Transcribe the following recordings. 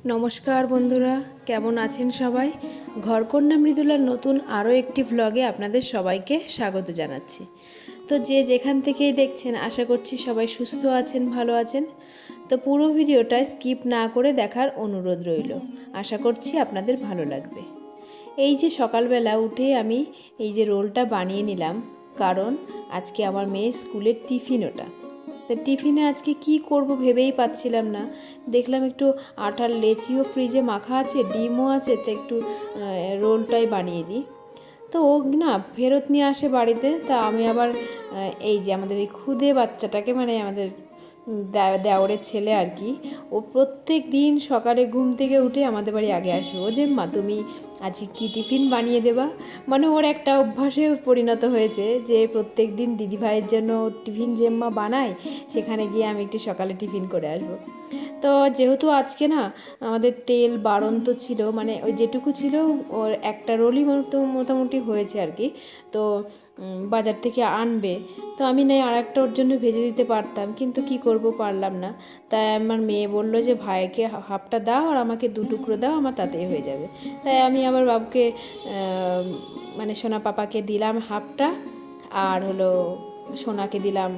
নমস্কার বন্ধুরা, কেমন আছেন সবাই? ঘরকন্যা মৃদুলার নতুন আরও একটি ভ্লগে আপনাদের সবাইকে স্বাগত জানাচ্ছি। তো যে যেখান থেকেই দেখছেন, আশা করছি সবাই সুস্থ আছেন, ভালো আছেন। তো পুরো ভিডিওটা স্কিপ না করে দেখার অনুরোধ রইল। আশা করছি আপনাদের ভালো লাগবে। এই যে সকালবেলা উঠে আমি এই যে রোলটা বানিয়ে নিলাম, কারণ আজকে আমার মেয়ে স্কুলের টিফিন ওটা। তো টিফিনে আজকে কি করব ভেবেই পাচ্ছিলাম না। দেখলাম একটু আটার লেচিও ফ্রিজে মাখা আছে, ডিমও আছে, তো একটু রোলটাই বানিয়ে দিই। তো ও না ফেরত নিয়ে আসে বাড়িতে। তা আমি আবার এই যে আমাদের এই খুদে বাচ্চাটাকে, মানে আমাদের দেওরের ছেলে আর কি, ও প্রত্যেক দিন সকালে ঘুম থেকে উঠে আমাদের বাড়ি আগে আসবে। ও যে মা তুমি আজ কি টিফিন বানিয়ে দেবা, মানে ওর একটা অভ্যাসে পরিণত হয়েছে যে প্রত্যেক দিন দিদিভাইয়ের জন্য টিফিন যে মা বানায়, সেখানে গিয়ে আমি একটু সকালে টিফিন করে আসবো। তো যেহেতু আজকে না আমাদের তেল বাড়ন্ত ছিল, মানে ওই যেটুকু ছিল ওর একটা রোলই মোটামুটি হয়েছে আর কি। তো বাজার থেকে আনবে, তো আমি নাই আর একটা ওর জন্য ভেজে দিতে পারতাম, কিন্তু কি করব, পারলাম না। তাই আমার মেয়ে বলল যে ভাইকে হাফটা দাও আর আমাকে 2 টুকরো দাও, আমার তাতেই হয়ে যাবে। তাই আমি আবার বাবুকে মানে সোনা পাপাকে দিলাম হাফটা, আর হলো সোনাকে দিলাম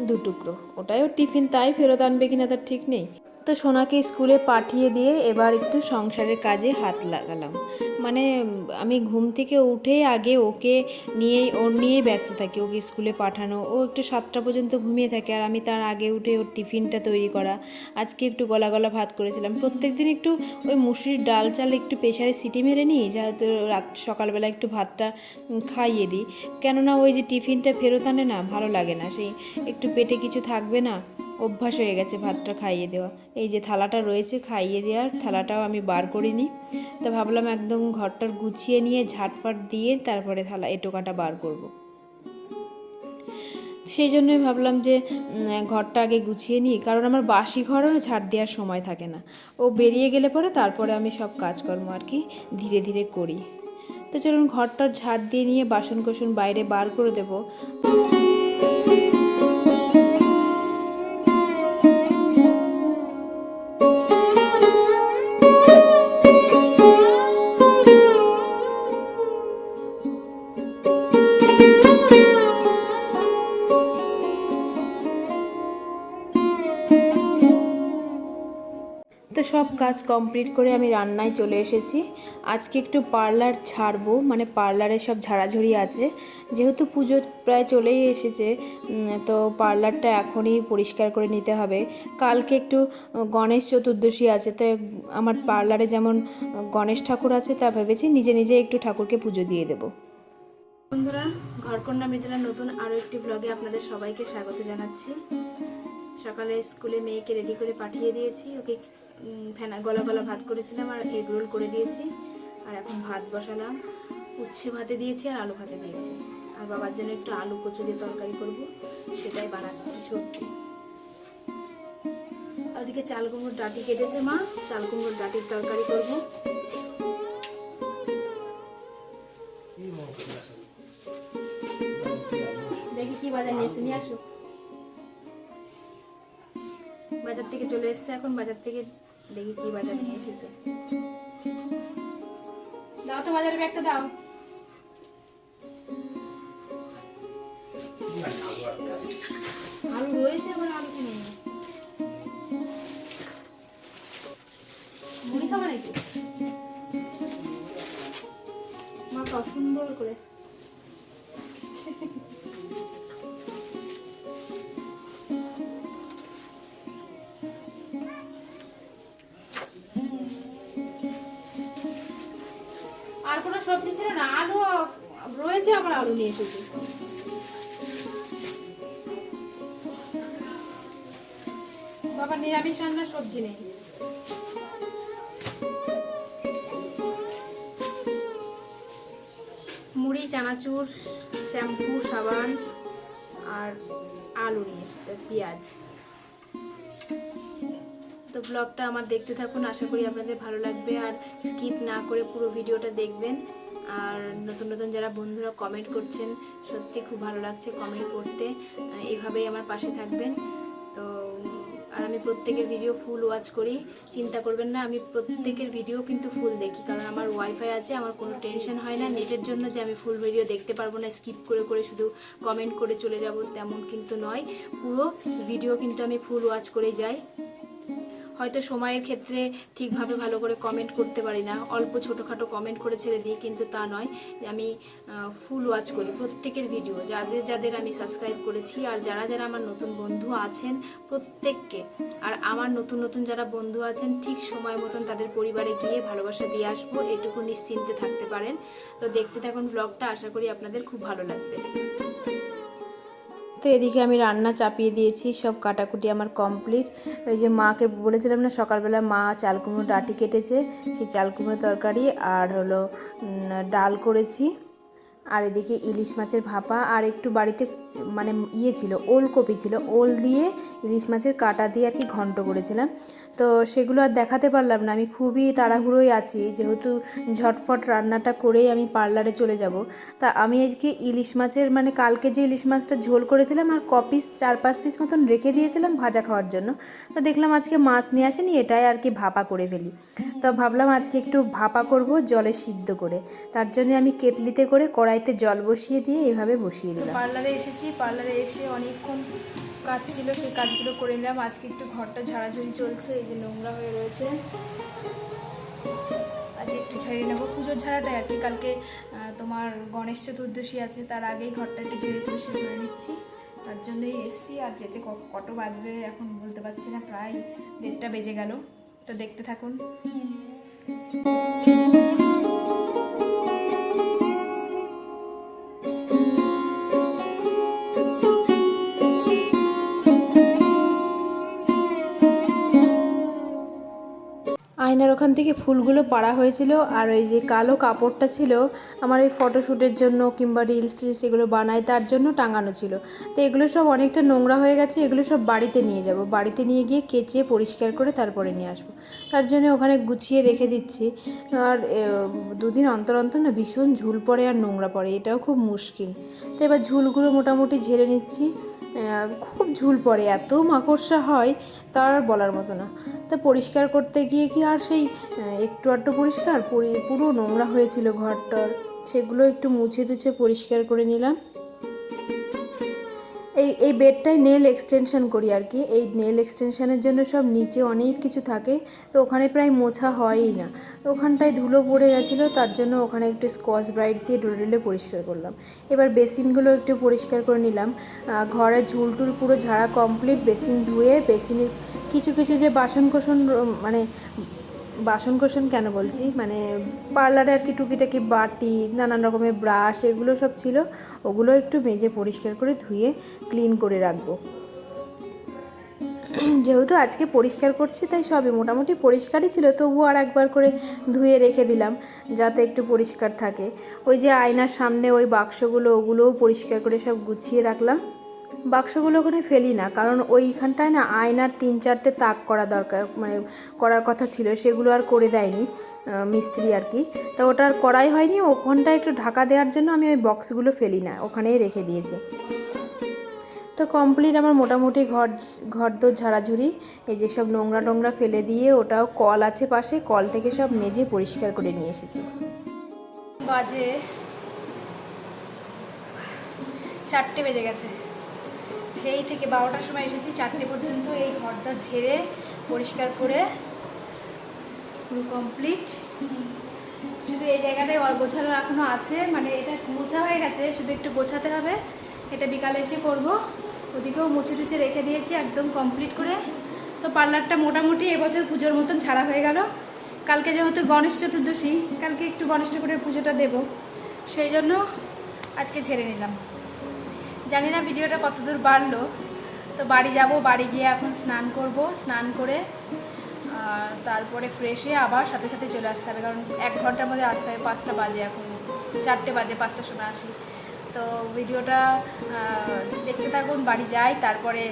2 টুকরো। ওটাই ওর টিফিন, তাই ফেরত আনবে কিনা তার ঠিক নেই। তো সোনাকে স্কুলে পাঠিয়ে দিয়ে এবার একটু সংসারের কাজে হাত লাগালাম। মানে আমি ঘুম থেকে উঠে আগে ওকে ওর নিয়েই ব্যস্ত থাকি। ওকে স্কুলে পাঠানো, ও একটু 7টা পর্যন্ত ঘুমিয়ে থাকে, আর আমি তার আগে উঠে ওর টিফিনটা তৈরি করা। আজকে একটু গলা গলা ভাত করেছিলাম। প্রত্যেক দিন একটু ওই মুসুরির ডাল চাল একটু প্রেসারে সিটি মেরে নিই, যেহেতু সকালবেলা একটু ভাতটা খাইয়ে দিই। কেননা ওই যে টিফিনটা ফেরত আনে না, ভালো লাগে না, সেই একটু পেটে কিছু থাকবে না, অভ্যাস হয়ে গেছে ভাতটা খাইয়ে দেওয়া। এই যে থালাটা রয়েছে খাইয়ে দেওয়ার, থালাটাও আমি বার করিনি। তো ভাবলাম একদম ঘরটার গুছিয়ে নিয়ে ঝাটফাট দিয়ে তারপরে থালা এঁটোকাটা বার করব। সেই জন্যই ভাবলাম যে ঘরটা আগে গুছিয়ে নিই, কারণ আমার বাসি ঘরও ঝাড় দেওয়ার সময় থাকে না। ও বেরিয়ে গেলে পরে তারপরে আমি সব কাজকর্ম আর কি ধীরে ধীরে করি। তো চলুন ঘরটার ঝাড় দিয়ে নিয়ে বাসন কোসন বাইরে বার করে দেবো। তো সব কাজ কমপ্লিট করে আমি রান্নায় চলে এসেছি। আজকে একটু পার্লার ছাড়বো, মানে পার্লারে সব ঝাড়াঝড়ি আছে, যেহেতু পুজো প্রায় চলেই এসেছে। তো পার্লারটা এখনই পরিষ্কার করে নিতে হবে। কালকে একটু গণেশ চতুর্দশী আছে, তো আমার পার্লারে যেমন গণেশ ঠাকুর আছে, তা ভেবেছি নিজে নিজে একটু ঠাকুরকে পুজো দিয়ে দেবো। বন্ধুরা, ঘরকন্যা মৃদুলার নতুন আরও একটি ব্লগে আপনাদের সবাইকে স্বাগত জানাচ্ছি। সকালে স্কুলে মেয়েকে রেডি করে পাঠিয়ে দিয়েছি। ওকে গলা গলা ভাত করেছিলাম আর এগ রোল করে দিয়েছি। আর এখন ভাত বসালাম, উচ্ছে ভাতে দিয়েছি আর আলু ভাতে দিয়েছি। আর বাবার জন্য একটু আলু কচু দিয়ে তরকারি করব, সেটাই বানাচ্ছি সবজি। আর ওদিকে চাল কুমড়োর ডাঁটি কেটেছে মা, চাল কুমড়োর ডাঁটির তরকারি করব। দেখি কি বাজার নিয়ে এসে, নিয়ে আসো। বাজার থেকে চলে এসছে এখন, বাজার থেকে দেখি কি বাজার নিয়ে এসেছে। দাও তো বাজারে ব্যাগটা দাও। আলু রয়েছে, আবার আলু কিনে নিয়ে এসছে। মুড়ি খাবে নাকি মা? খাও সুন্দর করে। আর কোনো সবজি ছিল না, আলু রয়েছে, আবার আলু নিয়ে এসেছি। বাবা নিরামিষ রান্না, সবজি নেই। মুড়ি, চানাচুর, শ্যাম্পু, সাবান আর আলু নিয়ে এসেছে, পেঁয়াজ। তো ব্লগটা আমার দেখতে থাকুন, আশা করি আপনাদের ভালো লাগবে। আর স্কিপ না করে পুরো ভিডিওটা দেখবেন। আর নতুন নতুন যারা বন্ধুরা কমেন্ট করছেন, সত্যি খুব ভালো লাগছে কমেন্ট করতে। এইভাবেই আমার পাশে থাকবেন। তো আর আমি আমি প্রত্যেকের ভিডিও ফুল ওয়াচ করি, চিন্তা করবেন না, আমি প্রত্যেকের ভিডিও কিন্তু ফুল দেখি, কারণ আমার ওয়াইফাই আছে, আমার কোনো টেনশন হয় না নেটের জন্য যে আমি ফুল ভিডিও দেখতে পারবো না, স্কিপ করে করে শুধু কমেন্ট করে চলে যাব, তেমন কিন্তু নয়। পুরো ভিডিও কিন্তু আমি ফুল ওয়াচ করেই যাই। হয়তো সময়ের ক্ষেত্রে ঠিকভাবে ভালো করে কমেন্ট করতে পারি না, অল্প ছোটোখাটো কমেন্ট করে ছেড়ে দিই, কিন্তু তা নয়, আমি ফুল ওয়াচ করি প্রত্যেকের ভিডিও, যাদের যাদের আমি সাবস্ক্রাইব করেছি আর যারা যারা আমার নতুন বন্ধু আছেন প্রত্যেককে, আর আমার নতুন নতুন যারা বন্ধু আছেন ঠিক সময় মতন তাদের পরিবারে গিয়ে ভালোবাসা দিয়ে আসবো, এটুকু নিশ্চিন্তে থাকতে পারেন। তো দেখতে থাকুন ব্লগটা, আশা করি আপনাদের খুব ভালো লাগবে। তো এদিকে আমি রান্না চাপিয়ে দিয়েছি, সব কাটাকুটি আমার কমপ্লিট। ওই যে মাকে বলেছিলাম না সকালবেলা মা চাল কুমড়ো ডাঁটি কেটেছে, সেই চাল কুমড়ো তরকারি আর হলো ডাল করেছি, আর এদিকে ইলিশ মাছের ভাপা, আর একটু বাড়িতে মানে ছিল ওলকপি ছিল, ওল দিয়ে ইলিশ মাছের কাঁটা দিয়ে আর কি ঘন্ট করেছিলাম। তো সেগুলো আর দেখাতে পারলাম না, আমি খুবই তাড়াহুড়োই আছি, যেহেতু ঝটফট রান্নাটা করেই আমি পার্লারে চলে যাব। তা আমি আজকে ইলিশ মাছের মানে কালকে যে ইলিশ মাছটা ঝোল করেছিলাম আর কপিস 4-5 পিস মতন রেখে দিয়েছিলাম ভাজা খাওয়ার জন্য, তো দেখলাম আজকে মাছ নিয়ে আসেনি, এটাই আর কি ভাপা করে ফেলি। তো ভাবলাম আজকে একটু ভাপা করব জলে সিদ্ধ করে, তার জন্য আমি কেটলিতে করে কড়াইতে জল বসিয়ে দিয়ে এইভাবে বসিয়ে দিলাম। পার্লারে এসেছি, পার্লারে এসে অনেকক্ষণ কাজ ছিল, সেই কাজগুলো করে নিলাম। আজকে একটু ঘরটা ঝাড়াঝুড়ি চলছে, এই যে নোংরা হয়ে রয়েছে, আজ একটু ঝাড়িয়ে নেবো, পুজোর ঝাড়াটাই আর কি, কালকে তোমার গণেশ চতুর্দশী আছে, তার আগেই ঘরটা একটু ঝেড়ে পরিষ্কার করে নিচ্ছি, তার জন্যই এসছি। আর যেতে কত বাজবে এখন বলতে পারছি না, প্রায় 1:30 বেজে গেল। তো দেখতে থাকুন। আয়নার ওখান থেকে ফুলগুলো পাড়া হয়েছিল, আর ওই যে কালো কাপড়টা ছিল আমার এই ফটোশ্যুটের জন্য কিংবা রিলস টিলস এগুলো বানাই তার জন্য টাঙানো ছিল। তো এগুলো সব অনেকটা নোংরা হয়ে গেছে, এগুলো সব বাড়িতে নিয়ে যাব, বাড়িতে নিয়ে গিয়ে কেচে পরিষ্কার করে তারপরে নিয়ে আসবো, তার জন্য ওখানে গুছিয়ে রেখে দিচ্ছি। আর 2 দিন অন্তর অন্তর না ভীষণ ঝুল পড়ে আর নোংরা পড়ে, এটাও খুব মুশকিল। তো এবার ঝুলগুলো মোটামুটি ঝেড়ে নিচ্ছি, খুব ঝুল পড়ে, এত মাকড়সা হয় তার বলার মতো না। তা পরিষ্কার করতে গিয়ে কি আর সেই একটু আধটু পরিষ্কার, পুরো নোংরা হয়েছিল ঘরটার, সেগুলো একটু মুছে টুছে পরিষ্কার করে নিলাম। এই বেডটায় নেল এক্সটেনশন করি আর কি, এই নেল এক্সটেনশনের জন্য সব নিচে অনেক কিছু থাকে, তো ওখানে প্রায় মোছা হয়ই না, ওখানটায় ধুলো পড়ে গেছিলো, তার জন্য ওখানে একটু স্কচ ব্রাইট দিয়ে ডলে ডলে পরিষ্কার করলাম। এবার বেসিনগুলো একটু পরিষ্কার করে নিলাম, ঘরে ঝুল টুল পুরো ঝাড়া কমপ্লিট, বেসিন ধুয়ে বেসিনে কিছু কিছু যে বাসনকোসন মানে বাসনকোসন কেন বলছি, মানে পার্লারে আর কি টুকিটাকি বাটি নানান রকমের ব্রাশ এগুলো সব ছিল, ওগুলো একটু মেজে পরিষ্কার করে ধুয়ে ক্লিন করে রাখবো। যেহেতু আজকে পরিষ্কার করছি তাই সবই মোটামুটি পরিষ্কারই ছিল, তবুও আর একবার করে ধুয়ে রেখে দিলাম যাতে একটু পরিষ্কার থাকে। ওই যে আয়নার সামনে ওই বাক্সগুলো ওগুলোও পরিষ্কার করে সব গুছিয়ে রাখলাম। বাক্সগুলো ওখানে ফেলি না, কারণ ওইখানটায় না আয়নার 3-4টে তাক করা দরকার, মানে করার কথা ছিল, সেগুলো আর করে দেয়নি মিস্ত্রি আর কি, তো ওটা আর করাই হয়নি। ওখানটায় একটু ঢাকা দেওয়ার জন্য আমি ওই বক্সগুলো ফেলি না, ওখানেই রেখে দিয়েছি। তো কমপ্লিট আমার মোটামুটি ঘর দোর ঝাড়াঝুড়ি, এই যে সব নোংরা টোংরা ফেলে দিয়ে, ওটাও কল আছে পাশে, কল থেকে সব মেজে পরিষ্কার করে নিয়ে এসেছি। বাজে 4টে বেজে গেছে, সেই থেকে 12টার সময় এসেছি, 4টে পর্যন্ত এই ঘরটা ঝেড়ে পরিষ্কার করে পুরো কমপ্লিট। শুধু এই জায়গাটায় গোছানো এখনও আছে, মানে এটা মোছা হয়ে গেছে, শুধু একটু গোছাতে হবে, এটা বিকালে এসে করবো। ওদিকেও মুছে টুছে রেখে দিয়েছি একদম কমপ্লিট করে। তো পার্লারটা মোটামুটি এবছর পুজোর মতন ছাড়া হয়ে গেল। কালকে যেহেতু গণেশ চতুর্দশী, কালকে একটু গণেশ ঠাকুরের পুজোটা দেব, সেই জন্য আজকে ছেড়ে নিলাম। জানি না ভিডিওটা কতদূর বাড়লো। তো বাড়ি যাব, বাড়ি গিয়ে এখন স্নান করব, স্নান করে তারপরে ফ্রেশ হয়ে আবার সাথে সাথে চলে আসতে হবে, কারণ 1 ঘন্টার মধ্যে আসতে হবে। 5টা বাজে, এখন 4টে বাজে, 5টার সময় আসি। তো ভিডিওটা দেখতে থাকুন, বাড়ি যাই, তারপরে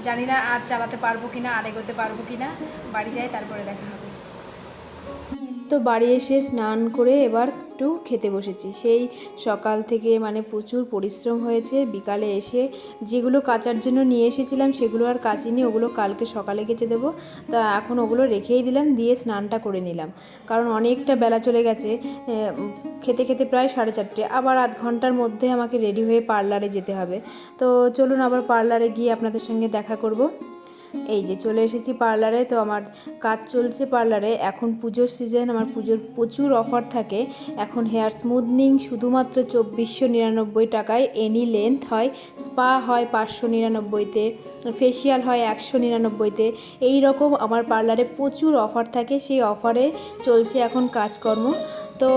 জানি না আর চালাতে পারবো কিনা, আর এগোতে পারবো কিনা, বাড়ি যাই তারপরে দেখা হবে। তো বাড়ি এসে স্নান করে এবার একটু খেতে বসেছি। সেই সকাল থেকে মানে প্রচুর পরিশ্রম হয়েছে। বিকালে এসে যেগুলো কাচার জন্য নিয়ে এসেছিলাম সেগুলো আর কাচিনি, ওগুলো কালকে সকালে কেচে দেবো। তো এখন ওগুলো রেখেই দিলাম, দিয়ে স্নানটা করে নিলাম, কারণ অনেকটা বেলা চলে গেছে। খেতে খেতে প্রায় 4:30, আবার আধ ঘন্টার মধ্যে আমাকে রেডি হয়ে পার্লারে যেতে হবে। তো চলুন আবার পার্লারে গিয়ে আপনাদের সঙ্গে দেখা করব। এই যে চলে এসেছি পার্লারে। তো আমার কাজ চলছে পার্লারে। এখন পুজোর সিজন, আমার পুজোর প্রচুর অফার থাকে। এখন হেয়ার স্মুথনিং শুধুমাত্র 2499 টাকায়, এনি লেন্থ হয়, স্পা হয় 599-তে, ফেসিয়াল হয় 199-তে। এই রকম আমার পার্লারে প্রচুর অফার থাকে। সেই অফারে চলছে এখন কাজকর্ম। তো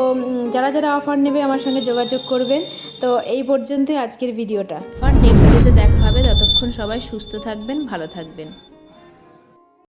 যারা যারা অফার নেবে আমার সঙ্গে যোগাযোগ করবেন। তো এই পর্যন্তই আজকের ভিডিওটা। আর নেক্সট ডেতে দেখা হবে। ততক্ষণ সবাই সুস্থ থাকবেন, ভালো থাকবেন।